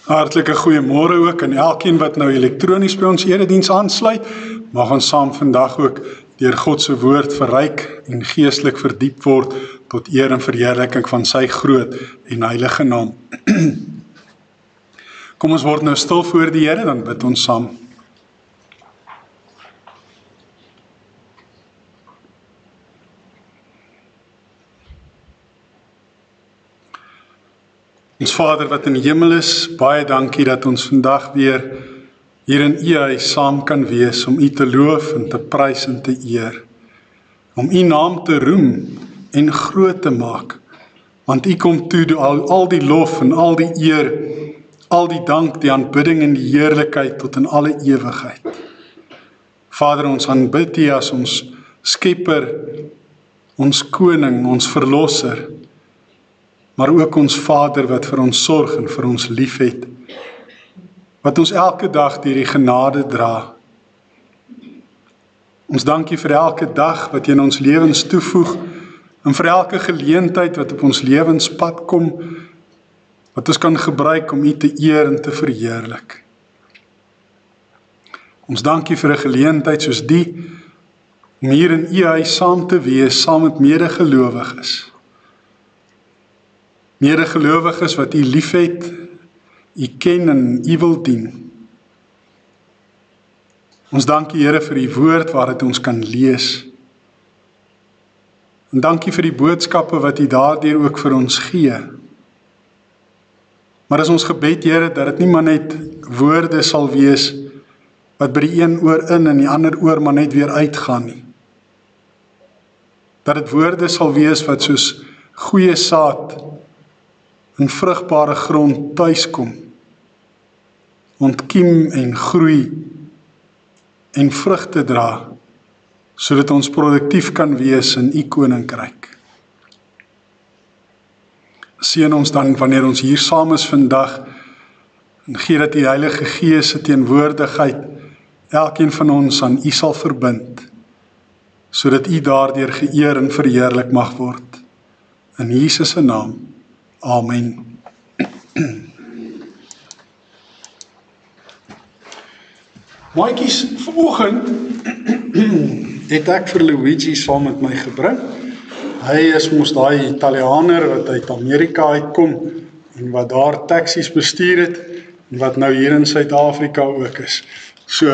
Hartlike goeiemôre ook aan elkeen wat nou elektronies by ons erediens aansluit. Mag ons saam vandag ook deur God se woord verryk en geestelik verdiep word tot eer en verheerliking van sy groot en heilige naam. Kom ons word nou stil voor die Here, dan bid ons saam. Ons Vader wat in die hemel is, baie dankie dat ons vandag weer hier in U huis saam kan wees om U te loof en te prys en te eer. Om U naam te roem en groot te maak. Want U kom toe al die lof en al die eer, al die dank, die aanbidding en die heerlikheid tot in alle ewigheid. Vader, ons aanbid U as ons skepper, ons koning, ons verlosser, maar ook ons Vader wat vir ons sorg en vir ons liefhet, wat ons elke dag deur die genade dra. Ons dank U vir elke dag wat U in ons lewens toevoeg, en vir elke geleentheid wat op ons lewenspad kom, wat ons kan gebruik om U te eer en te verheerlik. Ons dank U vir 'n geleentheid soos die, om hier in U huis saam te wees, saam met medegelowiges. Medegelowiges wat U liefhet, U ken en U wil dien. Ons dank U, Here, vir U woord waaruit ons kan lees. En dank U vir die boodskappe wat U daardeur ook vir ons gee. Maar is ons gebed, Here, dat dit nie maar net woorde sal wees wat by die een oor in en die ander oor maar net weer uitgaan nie. Dat dit woorde sal wees wat soos goeie saad in vrugbare grond tuiskom, ontkiem en groei en vrugte dra, sodat ons produktief kan wees in U koninkryk. Seën ons dan wanneer ons hier saam is vandag, en gee dat die Heilige Gees se teenwoordigheid elkeen van ons aan U sal verbind, sodat U daardeur geëer en verheerlik mag word. In Jesus se naam. Amen. Maatjies, vanoggend het ek vir Luigi saam met my gebring. Hy is mos daai Italianer wat uit Amerika uitkom en wat daar taksies bestuur het en wat nou hier in Suid-Afrika ook is. So,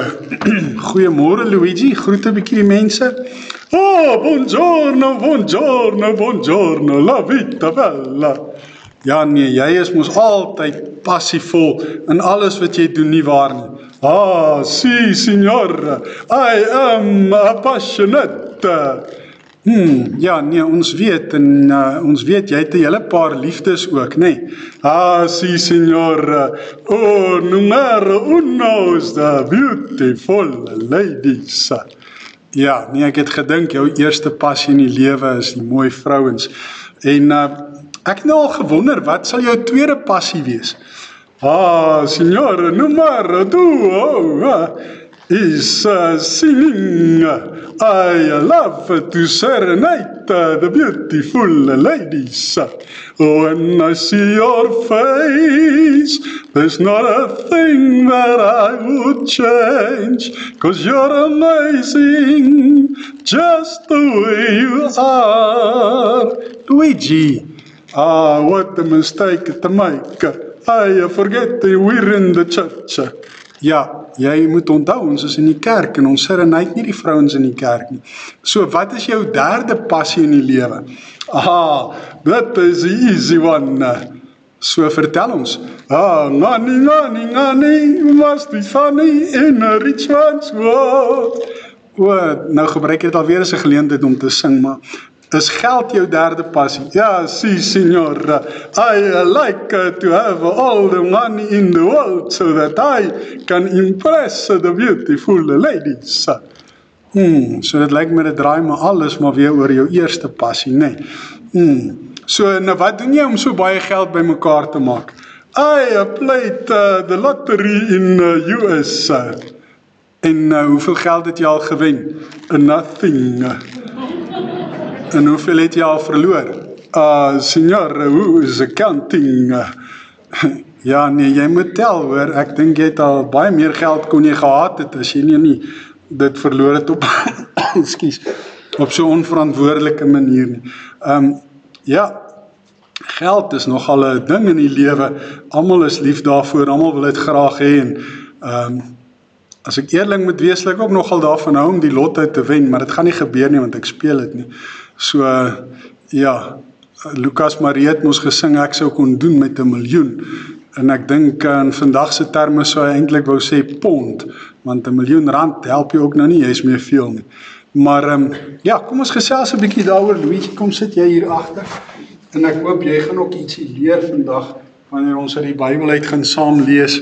goeiemôre Luigi, groet 'n bietjie die mense. Oh, buongiorno, buongiorno, buongiorno, la vita bella. Ja nee, jy is mos altyd passievol in alles wat jy doen, nie waar nie. Ah, si, signor, I am appassionate. Ja nee, ons weet jy het 'n hele paar liefdes ook, nee. Ah, si, signor, oh, numero uno is the beautiful ladies. Ja, nee, ek het gedink, jou eerste passie in die lewe is die mooi vrouens. En ek het nou al gewonder, wat sal jou tweede passie wees? Ah, signor, numero duo is singing. I love to serenade the beautiful ladies. When I see your face, there's not a thing that I would change, 'cause you're amazing, just the way you are. Luigi, what a mistake to make. I forget we're in the church. Ja, jy moet onthou, ons is in die kerk en ons serenade nie die vrouens in die kerk nie. So, wat is jou derde passie in die lewe? That is the easy one. So, vertel ons. Ngani, must be funny in a rich man's world. Nou gebruik jy dit alweer as 'n geleentheid om te sing, maar is geld jou derde passie? Ja, si, signor. I like to have all the money in the world so that I can impress the beautiful ladies. So dit lyk my dit draai maar alles maar weer oor jou eerste passie, nee. So, nou wat doen jy om so baie geld bymekaar te maak? I played the lottery in US. En hoeveel geld het jy al gewen? Nothing. En hoeveel het jy al verloor? Senor, hoe is accounting? Ja, nee, jy moet tel hoor, ek dink jy het al baie meer geld kon jy gehad het, as jy nie dit verloor het op, ekskuus, op so onverantwoordelike manier nie. Ja, geld is nogal 'n ding in die lewe, almal is lief daarvoor, almal wil dit graag hê, en as ek eerlik moet wees, ek ook nogal daarvan hou om die lot uit te wen, maar dit gaan nie gebeur nie, want ek speel dit nie. So, ja, Lucas Marie het mos gesing, ek sou kon doen met 1 miljoen, en ek dink in vandag se terme sou hy eintlik wou sê pond, want 1 miljoen rand help jou ook nou nie, jy is meer veel nie. Maar, ja, kom ons gesels 'n bietjie daaroor, Louisie, kom sit jy hier agter, en ek hoop jy gaan ook ietsie leer vandag, wanneer ons uit die Bybel uit gaan saam lees.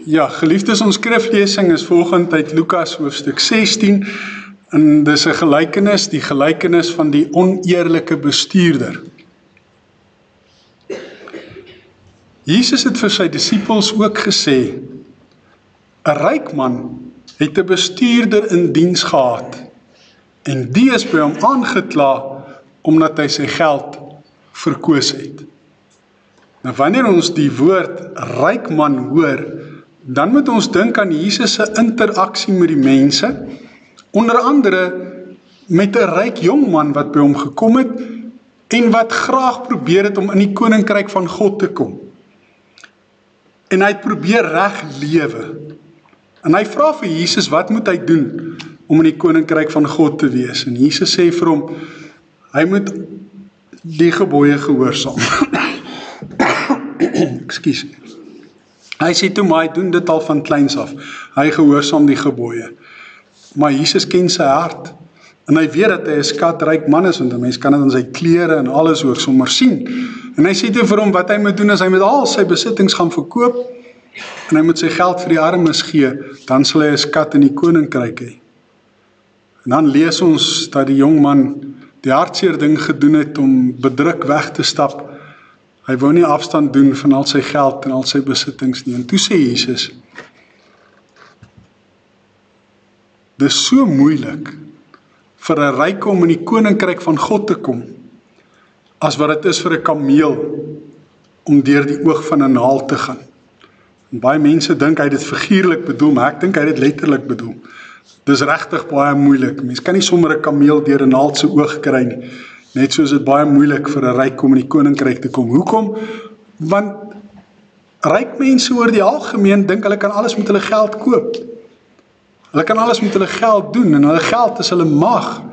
Ja, geliefdes, ons skriflesing is volgende uit Lukas hoofstuk 16, en dis 'n gelykenis, die gelykenis van die oneerlike bestuurder. Jesus het vir sy disippels ook gesê, 'n ryk man het 'n bestuurder in diens gehad, en die is by hom aangekla, omdat hy sy geld verkoos het. Nou wanneer ons die woord ryk man hoor, dan moet ons dink aan Jesus se interaksie met die mense, onder andere met 'n ryk jong man wat by hom gekom het, en wat graag probeer het om in die koninkryk van God te kom. En hy het probeer reg lewe. En hy vra vir Jesus, wat moet hy doen om in die koninkryk van God te wees? En Jesus sê vir hom, hy moet die gebooie gehoorsaam. Ekskuus. Hy sê toe, maar hy doen dit al van kleins af. Hy gehoorsaam die gebooie. Maar Jesus ken sy hart. En hy weet dat hy 'n skatryk man is, want 'n mens kan dit aan sy klere en alles ook sommer sien. En hy sê toe vir hom, wat hy moet doen, is hy moet al sy besittings gaan verkoop, en hy moet sy geld vir die armes gee, dan sal hy 'n skat in die koninkryk hê. En dan lees ons dat die jong man die hartseer ding gedoen het om bedruk weg te stap. Hy wou nie afstand doen van al sy geld en al sy besittings nie. En toe sê Jesus, dis so moeilik vir 'n ryke om in die koninkryk van God te kom, as wat dit is vir 'n kameel om deur die oog van 'n naald te gaan. En baie mense dink hy dit figuurlik bedoel, maar ek dink hy dit letterlik bedoel. Dis regtig baie moeilik. Mens kan nie sommer 'n kameel deur 'n naald se oog kry nie. Net soos dit baie moeilik vir 'n ryk om in die koninkryk te kom. Hoekom? Want ryk mense oor die algemeen dink hulle kan alles met hulle geld koop. Hulle kan alles met hulle geld doen, en hulle geld is hulle mag.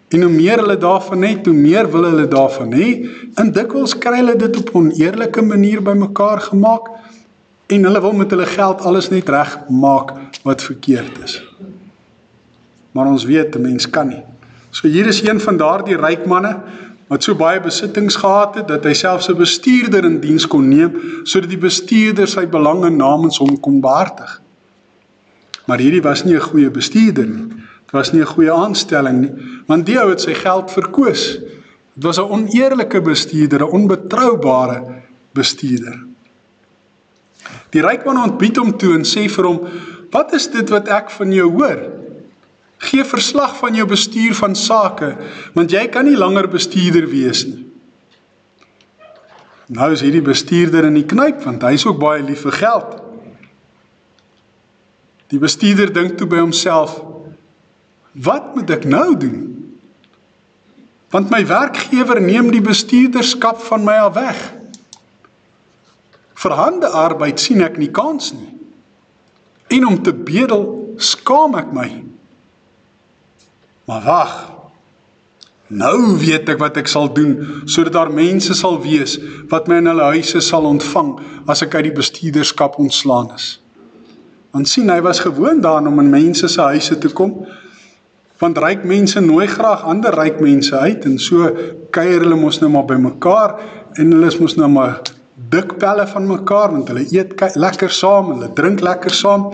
En hoe meer hulle daarvan het, hoe meer wil hulle daarvan hê, en dikwels kry hulle dit op 'n oneerlike manier bymekaar gemaak, en hulle wil met hulle geld alles net reg maak wat verkeerd is. Maar ons weet, 'n mens kan nie. So hier is een van daardie ryk manne, wat so baie besittings gehad het, dat hy selfs 'n bestuurder in diens kon neem, sodat die bestuurder sy belange namens hom kon behartig. Maar hierdie was nie 'n goeie bestuurder nie. Dit was nie 'n goeie aanstelling nie, want die ou het sy geld verkoos. Dit was 'n oneerlike bestuurder, 'n onbetroubare bestuurder. Die ryk man ontbied hom toe en sê vir hom, wat is dit wat ek van jou hoor? Gee verslag van jou bestuur van sake, want jy kan nie langer bestuurder wees nie. Nou is hierdie bestuurder in die knyp, want hy is ook baie lief vir geld. Die bestuurder dink toe by homself, wat moet ek nou doen? Want my werkgewer neem die bestuurderskap van my af weg. Vir hande arbeid sien ek nie kans nie. En om te bedel skaam ek my. Maar wag, nou weet ek wat ek sal doen, sodat daar mense sal wees, wat my in hulle huise sal ontvang, as ek uit die bestuurderskap ontslaan is. Want sien, hy was gewoon daaraan om in mense se huise te kom, want ryk mense nooi graag ander ryk mense uit, en so kuier hulle mos nou maar by mekaar, en hulle is mos nou maar dik pelle van mekaar, want hulle eet lekker saam, hulle drink lekker saam,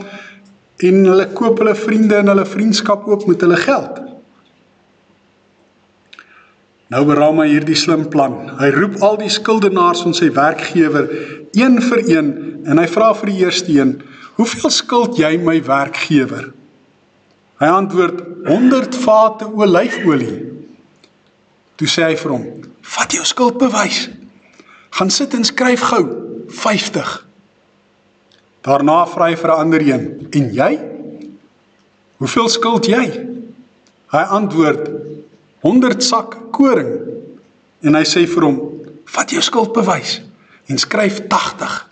en hulle koop hulle vriende en hulle vriendskap ook met hulle geld. Nou beraam hy hierdie slim plan. Hy roep al die skuldenaars van sy werkgewer, een vir een, en hy vra vir die eerste een, hoeveel skuld jy my werkgewer? Hy antwoord, 100 vate olyfolie. Toe sê hy vir hom, vat jou skuldbewys, gaan sit en skryf gou, 50. Daarna vra hy vir 'n ander een, en jy? Hoeveel skuld jy? Hy antwoord, 100 sak koring. En hy sê vir hom, vat jou skuldbewys en skryf 80.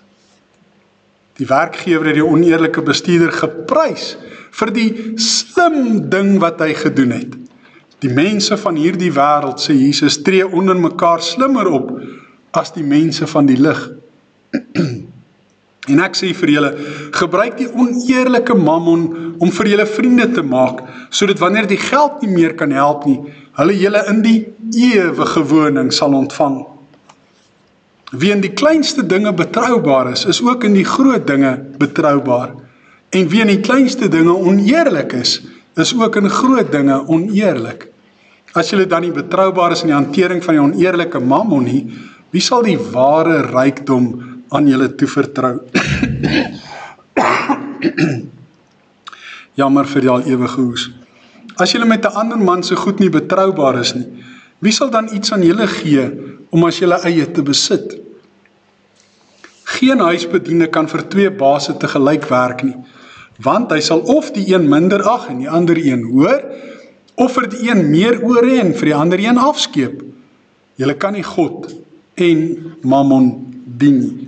Die werkgewer het die oneerlike bestuurder geprys vir die slim ding wat hy gedoen het. Die mense van hierdie wêreld, sê Jesus, tree onder mekaar slimmer op as die mense van die lig. En ek sê vir julle, gebruik die oneerlike mammon om vir julle vriende te maak, sodat wanneer die geld nie meer kan help nie, hulle julle in die ewige woning sal ontvang. Wie in die kleinste dinge betroubaar is ook in die groot dinge betroubaar. En wie in die kleinste dinge oneerlik is ook in groot dinge oneerlik. As julle dan nie betroubaar is in die hantering van die oneerlike mammon nie, wie sal die ware rykdom aan julle toevertrou? Jammer vir die al ewige hoes. As julle met 'n ander man se goed nie betroubaar is nie, wie sal dan iets aan julle gee om as julle eie te besit? Geen huisbediende kan vir 2 baase tegelyk werk nie, want hy sal of die een minder ag en die ander een hoër, of vir die een meer oor hê en vir die ander een afskeep. Julle kan nie God en mammon dien nie.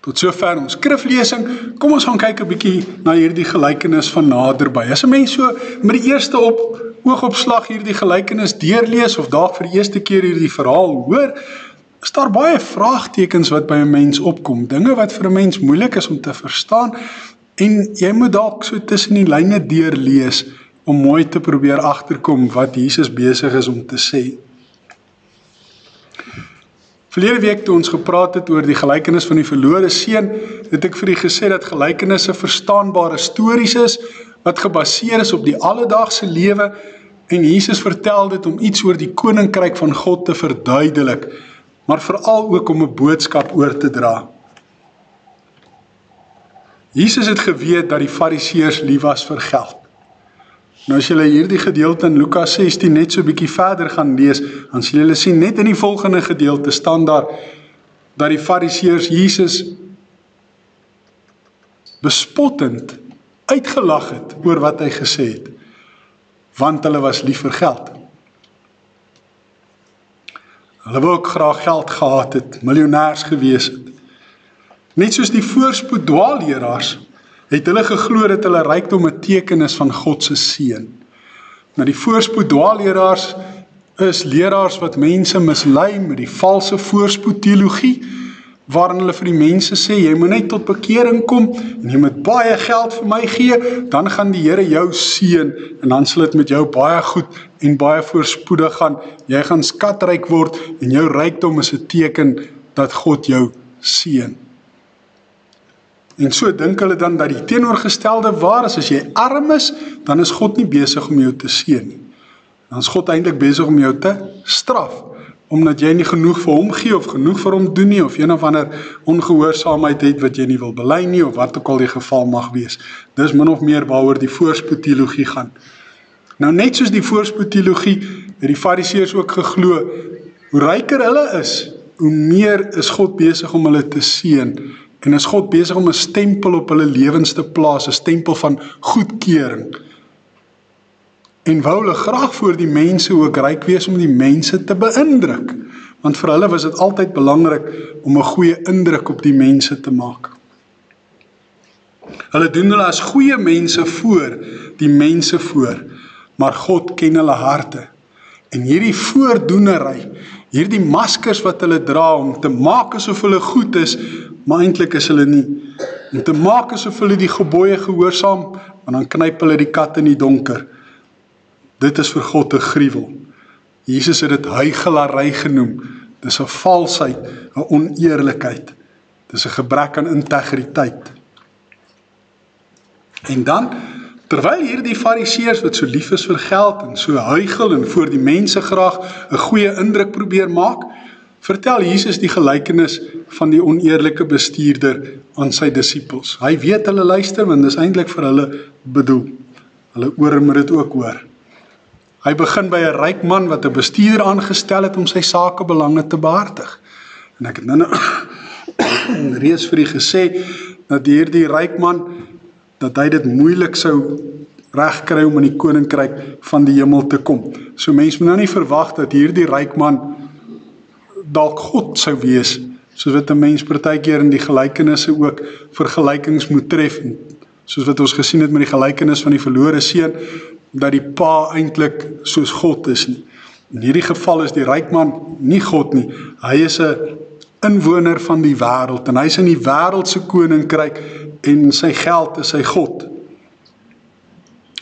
Tot sover ons skriflesing, kom ons gaan kyk 'n bietjie na hierdie gelykenis van naderby. As 'n mens so met die eerste oogopslag hierdie gelykenis deurlees of dalk vir die eerste keer hierdie verhaal hoor, is daar baie vraagtekens wat by 'n mens opkom, dinge wat vir 'n mens moeilik is om te verstaan, en jy moet dalk so tussen die lyne deurlees om mooi te probeer agterkom wat Jesus besig is om te sê. Verlede week toe ons gepraat het oor die gelykenis van die verlore seun, het ek vir u gesê dat gelykenisse verstaanbare stories is, wat gebaseer is op die alledaagse lewe, en Jesus vertel dit om iets oor die koninkryk van God te verduidelik, maar veral ook om 'n boodskap oor te dra. Jesus het geweet dat die fariseërs lief was vir geld. Nou as julle hierdie gedeelte in Lukas 16 net so 'n bietjie verder gaan lees, dan sal julle sien net in die volgende gedeelte staan daar dat die fariseërs Jesus bespottend uitgelag het oor wat hy gesê het, want hulle was lief vir geld. Hulle wou ook graag geld gehad het, miljonêers gewees het. Net soos die voorspoed dwaalleraars, het hulle geglo dat hulle rykdom 'n teken is van God se seën. Nou die voorspoed dwaalleraars is leraars wat mense mislei met die valse voorspoed teologie, waarin hulle vir die mense sê, jy moet net tot bekering kom, en jy moet baie geld vir my gee, dan gaan die Here jou seën, en dan sal dit met jou baie goed en baie voorspoedig gaan, jy gaan skatryk word, en jou rykdom is 'n teken dat God jou seën. En so dink hulle dan dat die teenoorgestelde waar is, as jy arm is, dan is God nie besig om jou te seën nie. Dan is God eintlik besig om jou te straf, omdat jy nie genoeg vir hom gee, of genoeg vir hom doen nie, of een of ander ongehoorsaamheid het wat jy nie wil bely nie, of wat ook al die geval mag wees. Dis min of meer waaroor die voorspoedteologie gaan. Nou net soos die voorspoedteologie, het die fariseërs ook geglo, hoe ryker hulle is, hoe meer is God besig om hulle te seën, en is God besig om 'n stempel op hulle lewens te plaas, 'n stempel van goedkeuring. En wou hulle graag voor die mense ook ryk wees om die mense te beïndruk, want vir hulle was dit altyd belangrik om 'n goeie indruk op die mense te maak. Hulle doen hulle as goeie mense voor, die mense voor, maar God ken hulle harte. En hierdie voordoenery, hierdie maskers wat hulle dra om te maak asof hulle goed is, maar eintlik is hulle nie. Om te maak asof hulle die gebooie gehoorsaam, en dan knyp hulle die kat in die donker. Dit is vir God 'n gruwel. Jesus het dit huichelary genoem. Dis 'n valsheid, 'n oneerlikheid. Dis 'n gebrek aan integriteit. En dan, terwyl hierdie fariseërs wat so lief is vir geld en so huichel en voor die mense graag 'n goeie indruk probeer maak, vertel Jesus die gelykenis van die oneerlike bestuurder aan sy disippels. Hy weet hulle luister, want dis eintlik vir hulle bedoel. Hulle oor moet dit ook hoor. Hy begin by 'n ryk man wat 'n bestuurder aangestel het om sy sakebelange te behartig. En ek het nou reeds vir u gesê, dat hierdie ryk man, dat hy dit moeilik sou regkry om in die koninkryk van die hemel te kom. So mens moet nou nie verwag dat hierdie ryk man dalk God sou wees, soos wat 'n mens partykeer in die gelykenisse ook vergelykings moet tref, soos wat ons gesien het met die gelykenis van die verlore seun, dat die pa eintlik soos God is nie. In hierdie geval is die ryk man nie God nie, hy is 'n inwoner van die wêreld, en hy is in die wêreldse koninkryk, en sy geld is sy God.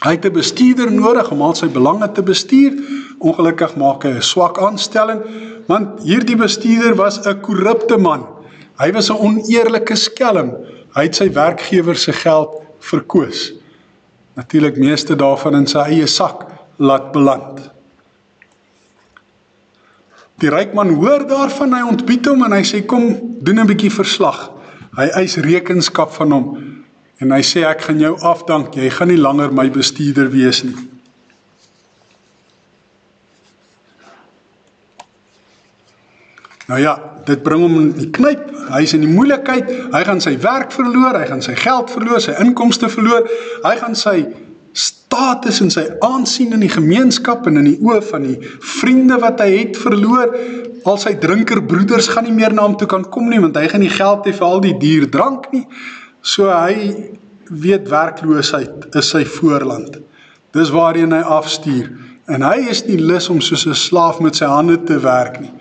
Hy het 'n bestuurder nodig om al sy belange te bestuur. Ongelukkig maak hy 'n swak aanstelling, want hierdie bestuurder was 'n korrupte man. Hy was 'n oneerlike skelm. Hy het sy werkgewer se geld verkoos. Natuurlik meeste daarvan in sy eie sak laat beland. Die ryk man hoor daarvan, hy ontbied hom en hy sê, kom, doen 'n bietjie verslag. Hy eis rekenskap van hom en hy sê, ek gaan jou afdank, jy gaan nie langer my bestuurder wees nie. Nou ja, dit bring hom in die knyp, hy is in die moeilikheid, hy gaan sy werk verloor, hy gaan sy geld verloor, sy inkomste verloor, hy gaan sy status en sy aansien in die gemeenskap en in die oë van die vriende wat hy het verloor. Al sy drinkerbroeders gaan nie meer na hom toe kan kom nie, want hy gaan nie geld hê vir al die duur drank nie. So hy weet werkloosheid is sy voorland. Dis waarheen hy afstuur. En hy is nie lus om soos 'n slaaf met sy hande te werk nie.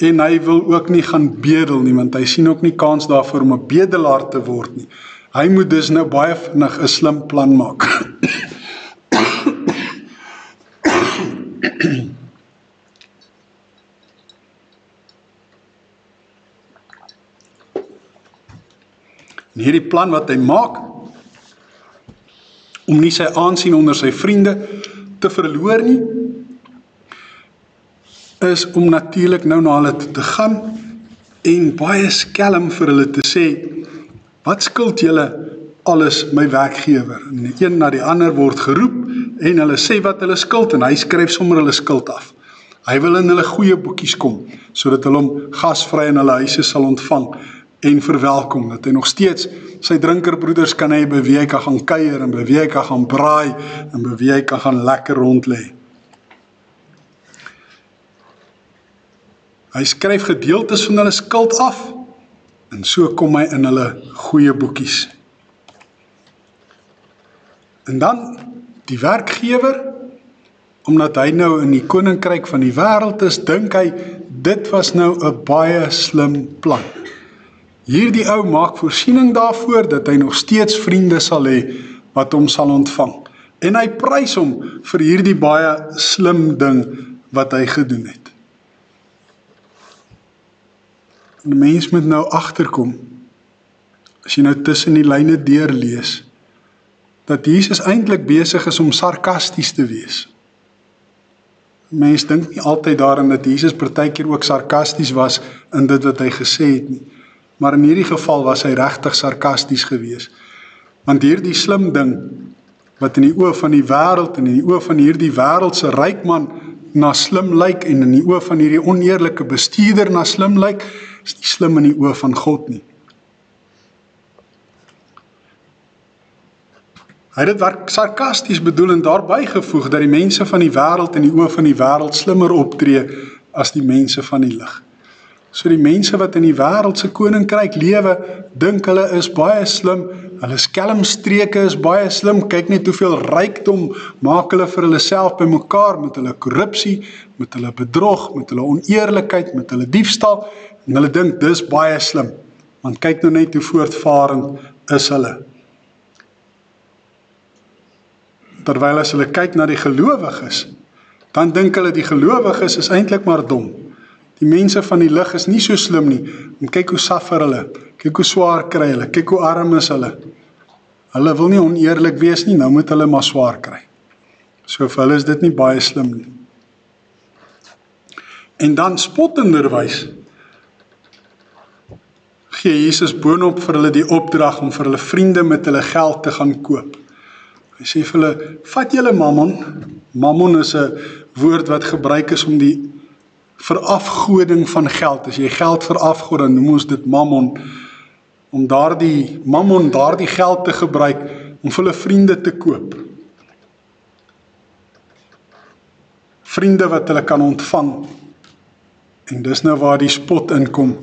En hy wil ook nie gaan bedel nie, want hy sien ook nie kans daarvoor om 'n bedelaar te word nie. Hy moet dus nou baie vinnig 'n slim plan maak. En hierdie plan wat hy maak, om nie sy aansien onder sy vriende te verloor nie, is om natuurlik nou na hulle te gaan en baie skelm vir hulle te sê, wat skuld julle alles my werkgewer? En die een na die ander word geroep en hulle sê wat hulle skuld en hy skryf sommer hulle skuld af. Hy wil in hulle goeie boekies kom, sodat hulle hom gasvry in hulle huise sal ontvang en verwelkom, dat hy nog steeds sy drinkerbroeders kan hê, by wie hy kan gaan kuier en by wie hy kan gaan braai en by wie hy kan gaan lekker rond lê. Hy skryf gedeeltes van hulle skuld af en so kom hy in hulle goeie boekies. En dan die werkgewer, omdat hy nou in die koninkryk van die wêreld is, dink hy, dit was nou 'n baie slim plan. Hierdie ou maak voorsiening daarvoor dat hy nog steeds vriende sal hê wat hom sal ontvang. En hy prys hom vir hierdie baie slim ding wat hy gedoen het. Die mens moet nou agterkom, as jy nou tussen die lyne deurlees, dat Jesus eintlik besig is om sarkasties te wees. Mens dink nie altyd daaraan dat Jesus partykeer ook sarkasties was in dit wat hy gesê het nie. Maar in hierdie geval was hy regtig sarkasties gewees. Want hierdie slim ding, wat in die oë van die wêreld en in die oë van hierdie wêreldse ryk man na slim lyk en in die oë van hierdie oneerlike bestuurder na slim lyk, is nie slim in die oë van God nie. Hy het dit sarkasties bedoel en daarby gevoeg dat die mense van die wêreld in die oë van die wêreld slimmer optree as die mense van die lig. So die mense wat in die wêreldse koninkryk lewe, dink hulle is baie slim, hulle skelmstreke is baie slim, kyk net hoeveel rykdom maak hulle vir hulle self bymekaar, met hulle korrupsie, met hulle bedrog, met hulle oneerlikheid, met hulle diefstal, en hulle dink dis baie slim, want kyk nou net hoe voortvarend is hulle. Terwyl as hulle kyk na die gelowiges, dan dink hulle die gelowiges is eintlik maar dom. Die mense van die lig is nie so slim nie, en kyk hoe suffer hulle, kyk hoe swaar kry hulle, kyk hoe arm is hulle. Hulle wil nie oneerlik wees nie, nou moet hulle maar swaar kry. So vir hulle is dit nie baie slim nie. En dan spottenderwys gee Jesus boonop vir hulle die opdrag om vir hulle vriende met hulle geld te gaan koop. Hy sê vir hulle, vat julle mammon Mammon is 'n woord wat gebruik is om die verafgoding van geld. As jy geld verafgod, dan noem ons dit mammon. Om daardie geld te gebruik om vir hulle vriende te koop. Vriende wat hulle kan ontvang. En dis nou waar die spot inkom,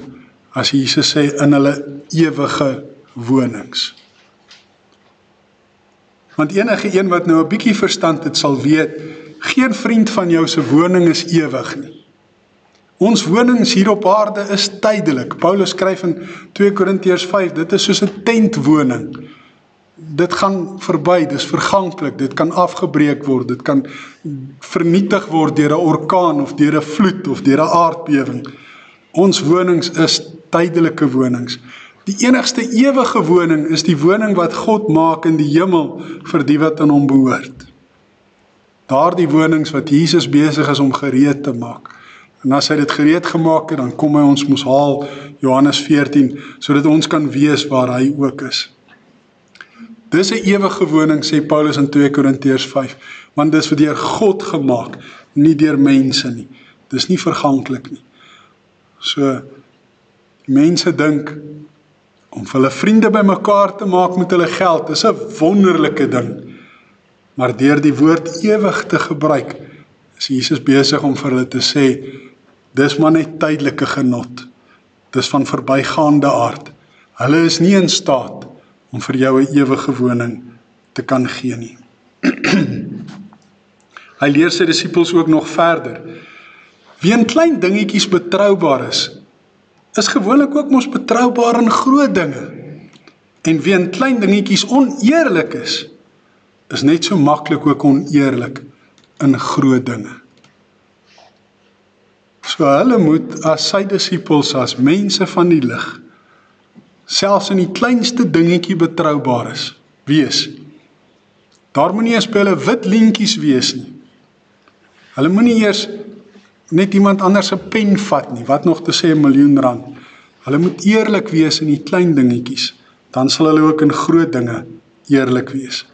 as Jesus sê, in hulle ewige wonings. Want enige een wat nou 'n bietjie verstand het, sal weet, geen vriend van jou se woning is ewig nie. Ons wonings hier op aarde is tydelik. Paulus skryf in 2 Korintiërs 5, dit is soos 'n tentwoning. Dit gaan verby, dis verganklik, dit kan afgebreek word, dit kan vernietig word deur 'n orkaan of deur 'n vloed of deur 'n aardbewing. Ons wonings is tydelike wonings. Die enigste ewige woning is die woning wat God maak in die hemel vir die wat aan hom behoort. Daardie wonings wat Jesus besig is om gereed te maak. En as hy dit gereed gemaak het, dan kom hy ons mos haal, Johannes 14, sodat ons kan wees waar hy ook is. Dis 'n ewige woning, sê Paulus in 2 Korintiërs 5, want dis deur God gemaak, nie deur mense nie. Dis nie verganklik nie. So, mense dink, om vir hulle vriende bymekaar te maak met hulle geld, dis 'n wonderlike ding. Maar deur die woord ewig te gebruik, is Jesus besig om vir hulle te sê, dis maar net tydelike genot. Dis van verbygaande aard. Hulle is nie in staat om vir jou 'n ewige woning te kan gee nie. Hy leer sy disippels ook nog verder. Wie in klein dingetjies betroubaar is gewoonlik ook mos betroubaar in groot dinge. En wie in klein dingetjies oneerlik is net so maklik ook oneerlik in groot dinge. So hulle moet as sy disippels, as mense van die lig, selfs in die kleinste dingetjie betroubaar wees. Daar moet nie eens by hulle wit lintjies wees nie. Hulle moet nie eers net iemand anders se pen vat nie, wat nog te sê R1 miljoen. Hulle moet eerlik wees in die klein dingetjies, dan sal hulle ook in groot dinge eerlik wees.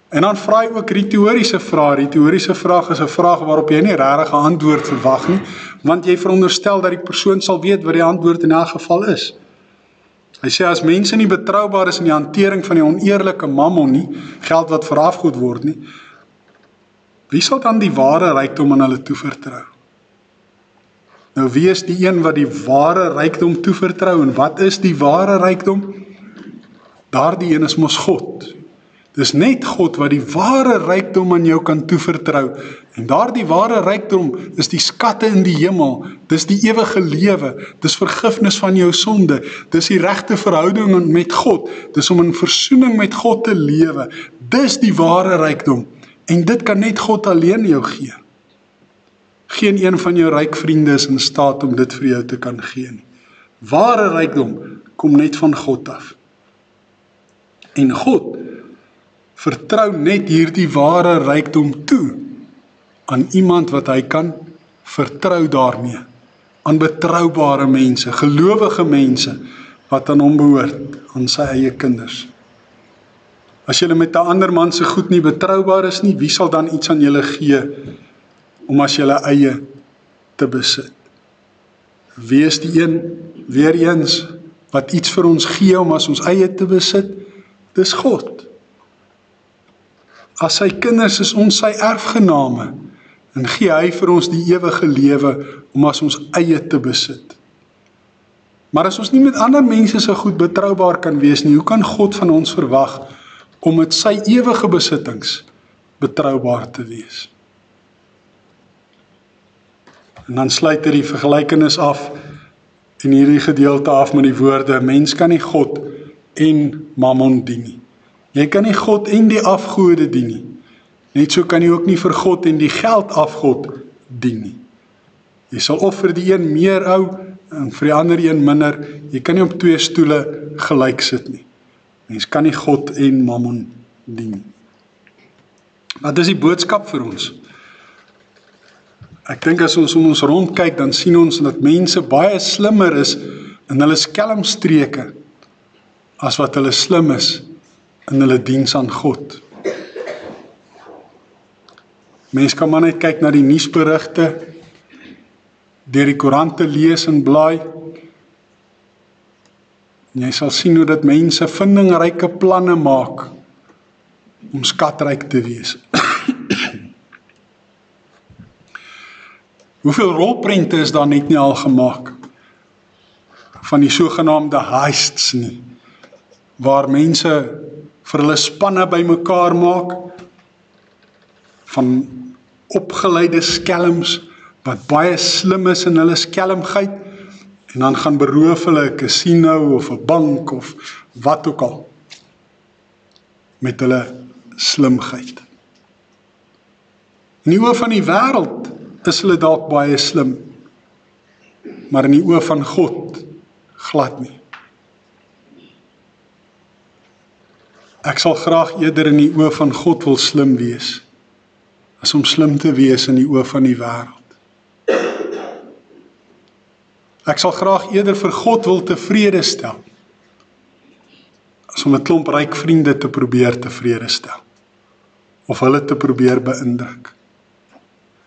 En dan vra hy ook retoriese vrae. Retoriese vraag is 'n vraag waarop jy nie regtig 'n antwoord verwag nie, want jy veronderstel dat die persoon sal weet wat die antwoord in elk geval is. Hy sê as mense nie betroubaar is in die hantering van die oneerlike mammon nie, geld wat verafgod word nie, wie sal dan die ware rykdom aan hulle toevertrou? Nou wie is die een wat die ware rykdom toevertrou en wat is die ware rykdom? Daardie een is mos God. Dis net God wat die ware rykdom aan jou kan toevertrou. En daardie ware rykdom is die skatte in die hemel. Dis die ewige lewe. Dis vergifnis van jou sonde. Dis die regte verhouding met God. Dis om in versoening met God te lewe. Dis die ware rykdom. En dit kan net God alleen jou gee. Geen een van jou ryk vriende is in staat om dit vir jou te kan gee nie. Ware rykdom kom net van God af. En God vertrou net hierdie ware rykdom toe aan iemand wat hy kan vertrou daarmee. Aan betroubare mense, gelowige mense wat aan hom behoort, aan sy eie kinders. As julle met 'n ander man se goed nie betroubaar is nie, wie sal dan iets aan julle gee om as julle eie te besit? Wie is die een, weer eens, wat iets vir ons gee om as ons eie te besit? Dis God. As sy kinders is ons sy erfgename, en gee hy vir ons die ewige lewe om as ons eie te besit. Maar as ons nie met ander mense so goed betroubaar kan wees nie, hoe kan God van ons verwag om met sy ewige besittings betroubaar te wees? En dan sluit hy die vergelykenis af en hierdie gedeelte af met die woorde, mens kan nie God en mammon dien nie. Jy kan nie God en die afgode dien nie. Net so kan jy ook nie vir God en die geld afgod dien nie. Jy sal of vir die een meer hou en vir die ander een minder. Jy kan nie op twee stoele gelyk sit nie. Mens kan nie God en mammon dien nie. Wat is die boodskap vir ons? Ek dink as ons om ons rond kyk, dan sien ons dat mense baie slimmer is in hulle skelmstreke as wat hulle slim is in hulle diens aan God. Mens kan maar net kyk na die nuusberigte, deur die koerante lees en blaai. Jy sal sien hoe dat mense vindingryke planne maak om skatryk te wees. Hoeveel rolprente is daar net nie al gemaak van die sogenaamde heists nie, waar mense vir hulle spanne bymekaar maak, van opgeleide skelms, wat baie slim is in hulle skelmgheid, en dan gaan beroof hulle 'n casino of 'n bank of wat ook al, met hulle slimheid. In die oë van die wêreld is hulle dalk baie slim, maar in die oë van God glad nie. Ek sal graag eerder in die oë van God wil slim wees, as om slim te wees in die oë van die wêreld. Ek sal graag eerder vir God wil tevrede stel, as om 'n klomp ryk vriende te probeer tevrede stel, of hulle te probeer beïndruk.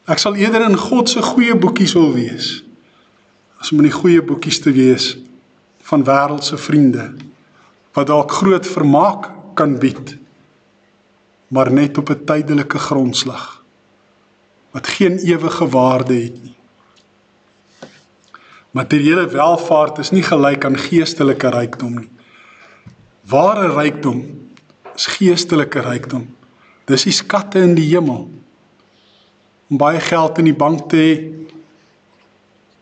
Ek sal eerder in God se goeie boekies wil wees, as om in die goeie boekies te wees van wêreldse vriende, wat dalk groot vermaak kan bied, maar net op 'n tydelike grondslag, wat geen ewige waarde het nie. Materiële welvaart is nie gelyk aan geestelike rykdom nie. Ware rykdom is geestelike rykdom. Dis die skatte in die hemel. Om baie geld in die bank te hê,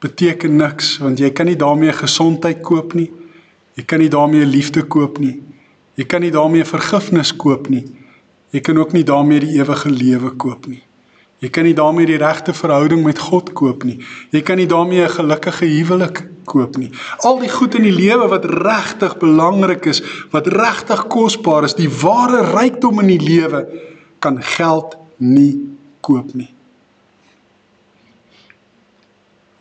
beteken niks, want jy kan nie daarmee gesondheid koop nie, jy kan nie daarmee liefde koop nie, jy kan nie daarmee vergifnis koop nie, jy kan ook nie daarmee die ewige lewe koop nie. Jy kan nie daarmee die regte verhouding met God koop nie. Jy kan nie daarmee 'n gelukkige huwelik koop nie. Al die goed in die lewe wat regtig belangrik is, wat regtig kosbaar is, die ware rykdom in die lewe, kan geld nie koop nie.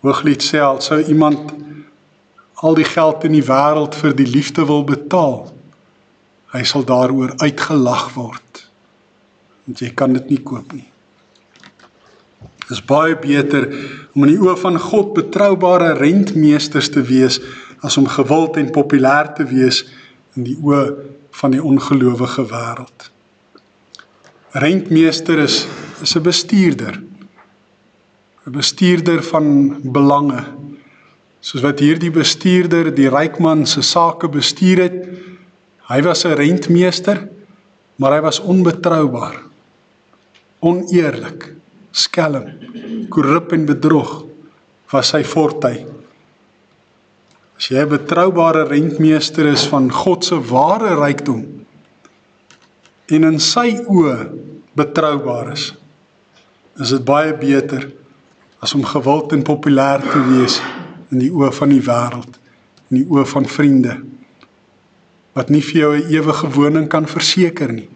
Hooglied sê al, sou iemand al die geld in die wêreld vir die liefde wil betaal, hy sal daaroor uitgelag word, want jy kan dit nie koop nie. Dit is baie beter om in die oë van God betroubare rentmeesters te wees, as om gewild en populêr te wees in die oë van die ongelowige wêreld. Rentmeester is 'n bestuurder. 'n bestuurder van belange. Soos wat hierdie bestuurder die ryk man se sake bestuur het, hy was 'n rentmeester, maar hy was onbetroubaar, oneerlik, skelm, korrup en bedrog was sy fortuin. As jy 'n betroubare rentmeester is van God se ware rykdom en in sy oë betroubaar is dit baie beter as om gewild en populêr te wees in die oë van die wêreld, in die oë van vriende, wat nie vir jou 'n ewige woning kan verseker nie,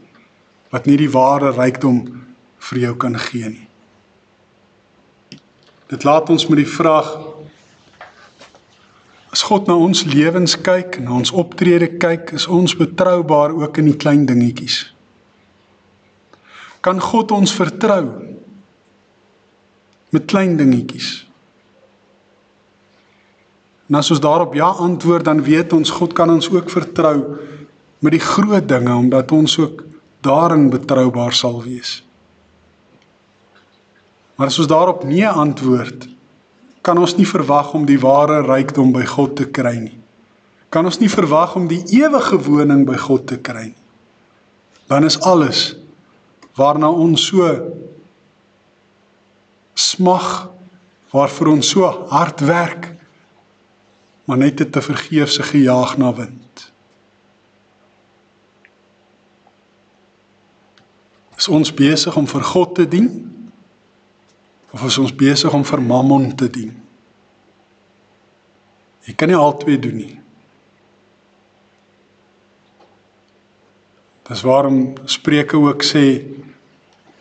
wat nie die ware rykdom vir jou kan gee nie. Dit laat ons met die vraag, as God na ons lewens kyk, na ons optrede kyk, is ons betroubaar ook in die klein dingetjies. Kan God ons vertrou met klein dingetjies? En as ons daarop ja antwoord, dan weet ons, God kan ons ook vertrou met die groot dinge, omdat ons ook daarin betroubaar sal wees. Maar as ons daarop nee antwoord, kan ons nie verwag om die ware rykdom by God te kry nie. Kan ons nie verwag om die ewige woning by God te kry nie. Dan is alles waarna ons so smag, waarvoor ons so hard werk, maar net te vergeefse gejaag na wind. Is ons besig om vir God te dien? Of is ons besig om vir mammon te dien? Jy kan nie albei doen nie. Dis waarom Spreuke ook sê,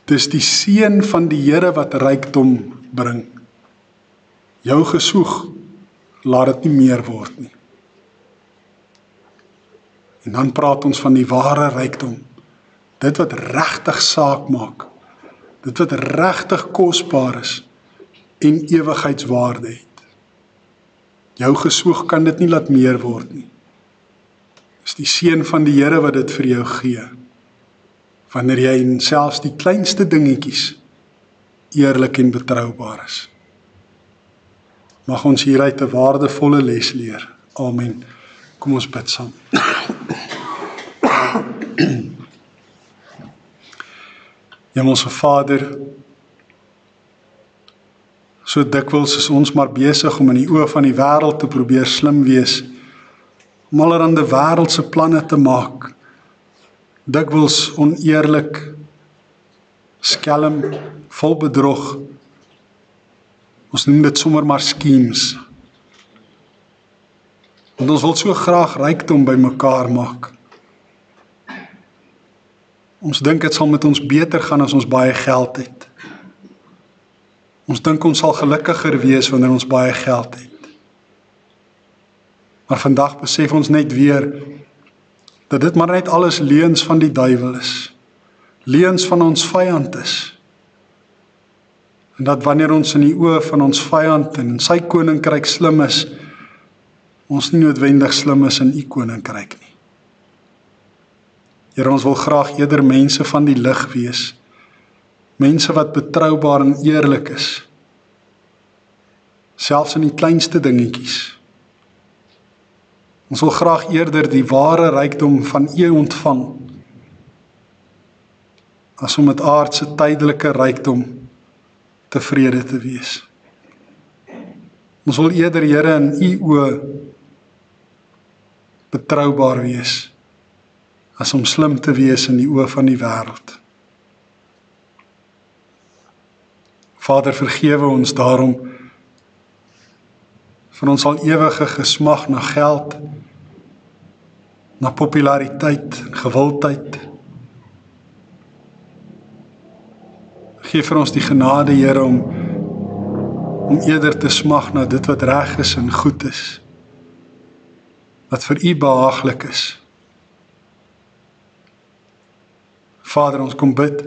dis die seën van die Here wat rykdom bring. Jou gesoeg, laat dit nie meer word nie. En dan praat ons van die ware rykdom. Dit wat regtig saak maak, dit wat regtig kosbaar is en ewigheidswaarde het. Jou gesoeg kan dit nie laat meer word nie. Dis die seën van die Here wat dit vir jou gee. Wanneer jy in selfs die kleinste dingetjies eerlik en betroubaar is. Mag ons hieruit 'n waardevolle les leer. Amen. Kom ons bid saam. Hemelse Vader, so dikwels is ons maar besig om in die oë van die wêreld te probeer slim wees, om allerhande wêreldse planne te maak, dikwels oneerlik, skelm, vol bedrog. Ons noem dit sommer maar schemes. Want ons wil so graag rykdom by mekaar maak. Ons dink dit sal met ons beter gaan as ons baie geld het. Ons dink ons sal gelukkiger wees wanneer ons baie geld het. Maar vandag besef ons net weer dat dit maar net alles leuns van die duiwel is. Leuns van ons vyand is. En dat wanneer ons in die oë van ons vyand en in sy koninkryk slim is, ons nie noodwendig slim is in u koninkryk nie. Here, ons wil graag eerder mense van die lig wees. Mense wat betroubaar en eerlik is. Selfs in die kleinste dingetjies. Ons wil graag eerder die ware rykdom van u ontvang, as om met aardse tydelike rykdom tevrede te wees. Ons wil eerder, Here, in u oë betroubaar wees, as om slim te wees in die oë van die wêreld. Vader, vergewe ons daarom vir ons al ewige gesmag na geld, na populariteit en gewildheid. Geef vir ons die genade, Here, om eerder te smag na dit wat reg is en goed is, wat vir u behaaglik is. Vader, ons kom bid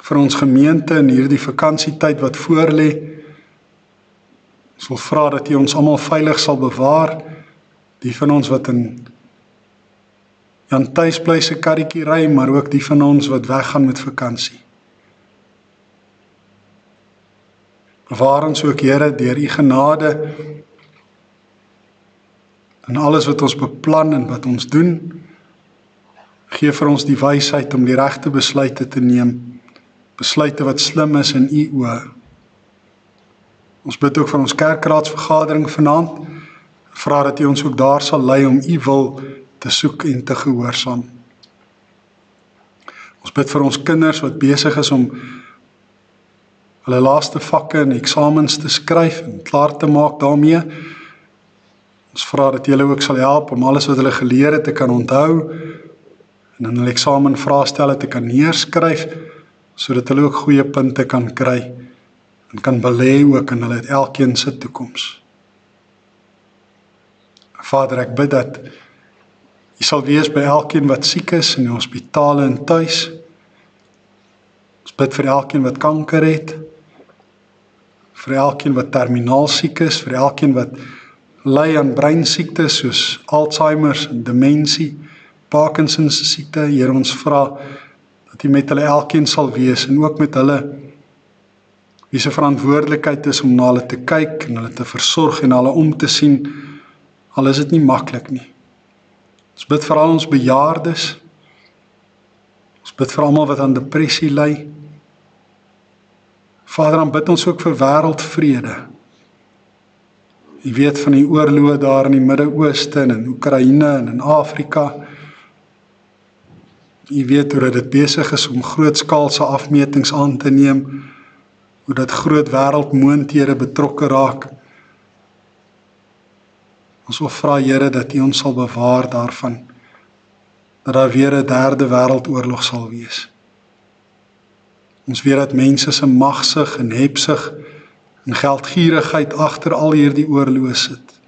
vir ons gemeente in hierdie vakansietyd wat voorlê. Ons wil vra dat u ons almal veilig sal bewaar, die van ons wat in Jan Thuis bly se karretjie ry, maar ook die van ons wat weggaan met vakansie. Bewaar ons ook, Here, deur u genade in alles wat ons beplan en wat ons doen. Geef vir ons die wysheid om die regte besluite te neem, besluite wat slim is in u oë. Ons bid ook vir ons kerkraadsvergadering vanaand, vra dat u ons ook daar sal lei om u wil te soek en te gehoorsaam. Ons bid vir ons kinders wat besig is om hulle laaste vakke en eksamens te skryf en klaar te maak daarmee. Ons vra dat julle ook sal help om alles wat hulle geleer het te kan onthou en in hulle eksamenvraestelle te kan neerskryf, sodat hulle ook goeie punte kan kry en kan belê ook in hulle elkeen se toekoms. Vader, ek bid dat u sal wees by elkeen wat siek is in die hospitale en tuis. Ons bid vir elkeen wat kanker het, vir elkeen wat terminaal siek is, vir elkeen wat ly aan breinsiektes soos Alzheimer's en demensie, Parkinson's siekte. Here, ons vra dat u met hulle elkeen sal wees en ook met hulle wie se verantwoordelikheid is om na hulle te kyk en hulle te versorg en hulle om te sien, al is dit nie maklik nie. Ons bid vir al ons bejaardes. Ons bid vir almal wat aan depressie ly. Vader, dan bid ons ook vir wêreldvrede. U weet van die oorloë daar in die Midde-Ooste en in Oekraïne en in Afrika. U weet hoe dit besig is om grootskaalse afmetings aan te neem, hoe dat groot wêreldmoondhede betrokke raak. Ons wil vra, Here, dat u ons sal bewaar daarvan, dat daar weer 'n derde wêreldoorlog sal wees. Ons weet dat mense se magsig en hebsig en geldgierigheid agter al hierdie oorloë sit.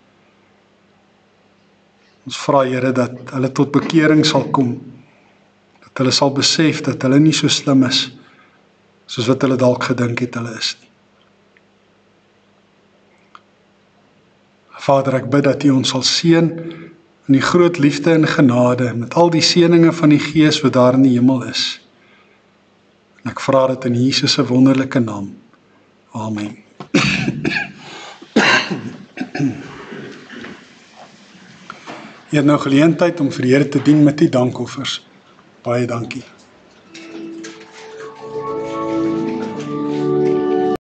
Ons vra, Here, dat hulle tot bekering sal kom, dat hulle sal besef dat hulle nie so slim is soos wat hulle dalk gedink het hulle is nie. Vader, ek bid dat U ons sal seën in die groot liefde en genade, met al die seëninge van die Gees wat daar in die hemel is. En ek vra dit in Jesus se wonderlike naam. Amen. Jy het nou geleentheid om vir die Here te dien met die dankoffers. Baie dankie.